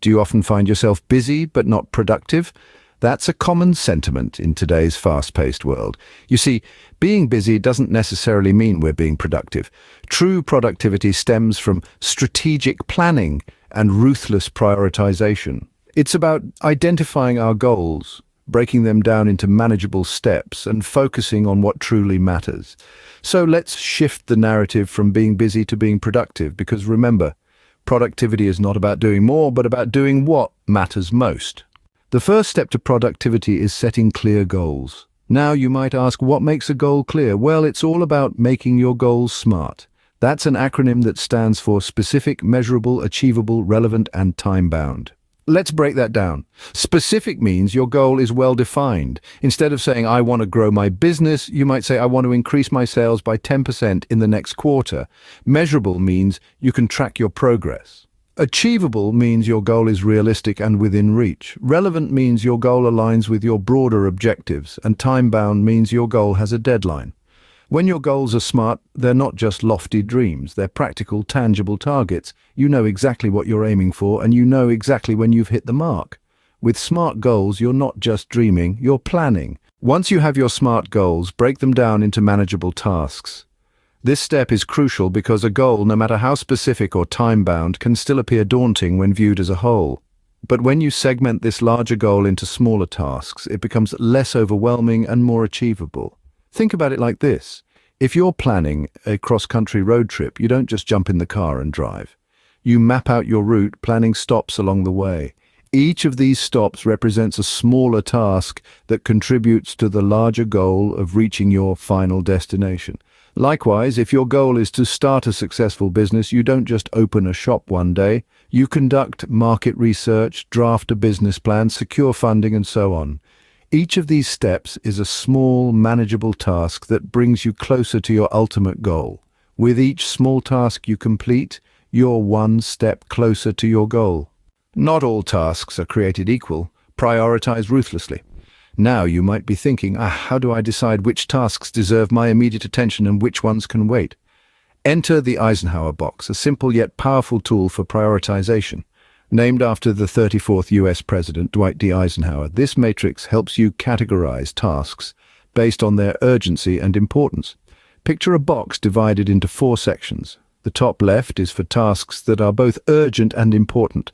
Do you often find yourself busy but not productive? That's a common sentiment in today's fast-paced world. You see, being busy doesn't necessarily mean we're being productive. True productivity stems from strategic planning and ruthless prioritization. It's about identifying our goals, breaking them down into manageable steps, and focusing on what truly matters. So let's shift the narrative from being busy to being productive, because remember, productivity is not about doing more, but about doing what matters most. The first step to productivity is setting clear goals. Now you might ask, what makes a goal clear? Well, it's all about making your goals SMART. That's an acronym that stands for specific, measurable, achievable, relevant, and time-bound. Let's break that down. Specific means your goal is well defined. Instead of saying, I want to grow my business, you might say, I want to increase my sales by 10% in the next quarter. Measurable means you can track your progress. Achievable means your goal is realistic and within reach. Relevant means your goal aligns with your broader objectives. And time-bound means your goal has a deadline. When your goals are SMART, they're not just lofty dreams. They're practical, tangible targets. You know exactly what you're aiming for, and you know exactly when you've hit the mark. With SMART goals, you're not just dreaming, you're planning. Once you have your SMART goals, break them down into manageable tasks. This step is crucial because a goal, no matter how specific or time-bound, can still appear daunting when viewed as a whole. But when you segment this larger goal into smaller tasks, it becomes less overwhelming and more achievable. Think about it like this. If you're planning a cross-country road trip, you don't just jump in the car and drive. You map out your route, planning stops along the way. Each of these stops represents a smaller task that contributes to the larger goal of reaching your final destination. Likewise, if your goal is to start a successful business, you don't just open a shop one day. You conduct market research, draft a business plan, secure funding, and so on. Each of these steps is a small, manageable task that brings you closer to your ultimate goal. With each small task you complete, you're one step closer to your goal. Not all tasks are created equal. Prioritize ruthlessly. Now you might be thinking, how do I decide which tasks deserve my immediate attention and which ones can wait? Enter the Eisenhower Box, a simple yet powerful tool for prioritization. Named after the 34th US President Dwight D. Eisenhower, this matrix helps you categorize tasks based on their urgency and importance. Picture a box divided into 4 sections. The top left is for tasks that are both urgent and important.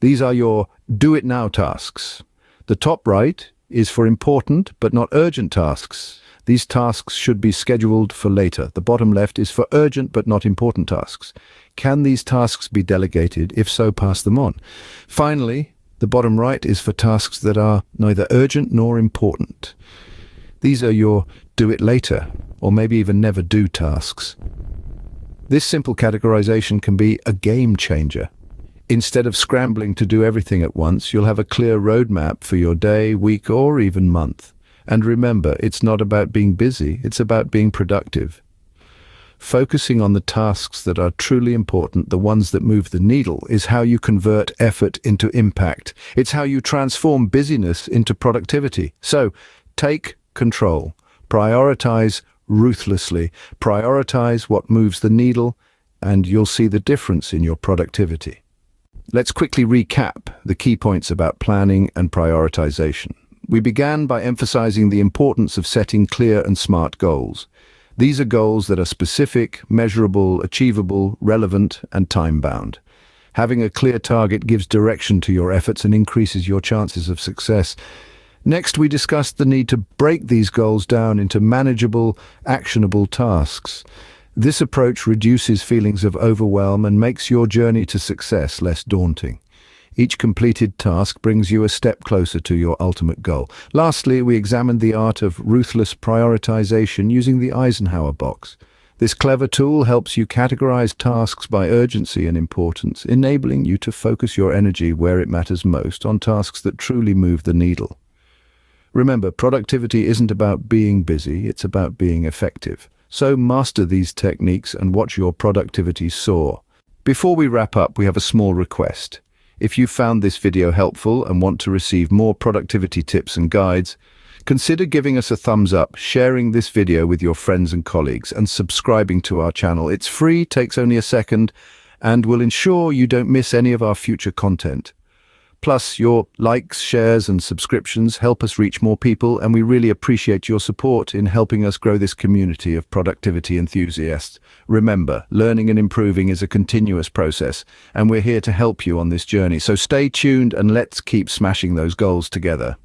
These are your do-it-now tasks. The top right is for important but not urgent tasks. These tasks should be scheduled for later. The bottom left is for urgent but not important tasks. Can these tasks be delegated? If so, pass them on. Finally, the bottom right is for tasks that are neither urgent nor important. These are your do it later, or maybe even never do tasks. This simple categorization can be a game changer. Instead of scrambling to do everything at once, you'll have a clear roadmap for your day, week, or even month. And remember, it's not about being busy, it's about being productive. Focusing on the tasks that are truly important, the ones that move the needle, is how you convert effort into impact. It's how you transform busyness into productivity. So, take control. Prioritize ruthlessly. Prioritize what moves the needle, and you'll see the difference in your productivity. Let's quickly recap the key points about planning and prioritization. We began by emphasizing the importance of setting clear and SMART goals. These are goals that are specific, measurable, achievable, relevant, and time-bound. Having a clear target gives direction to your efforts and increases your chances of success. Next, we discussed the need to break these goals down into manageable, actionable tasks. This approach reduces feelings of overwhelm and makes your journey to success less daunting. Each completed task brings you a step closer to your ultimate goal. Lastly, we examined the art of ruthless prioritization using the Eisenhower Box. This clever tool helps you categorize tasks by urgency and importance, enabling you to focus your energy where it matters most, on tasks that truly move the needle. Remember, productivity isn't about being busy, it's about being effective. So master these techniques and watch your productivity soar. Before we wrap up, we have a small request. If you found this video helpful and want to receive more productivity tips and guides, consider giving us a thumbs up, sharing this video with your friends and colleagues, and subscribing to our channel. It's free, takes only a second, and will ensure you don't miss any of our future content. Plus, your likes, shares, and subscriptions help us reach more people, and we really appreciate your support in helping us grow this community of productivity enthusiasts. Remember, learning and improving is a continuous process, and we're here to help you on this journey. So stay tuned and let's keep smashing those goals together.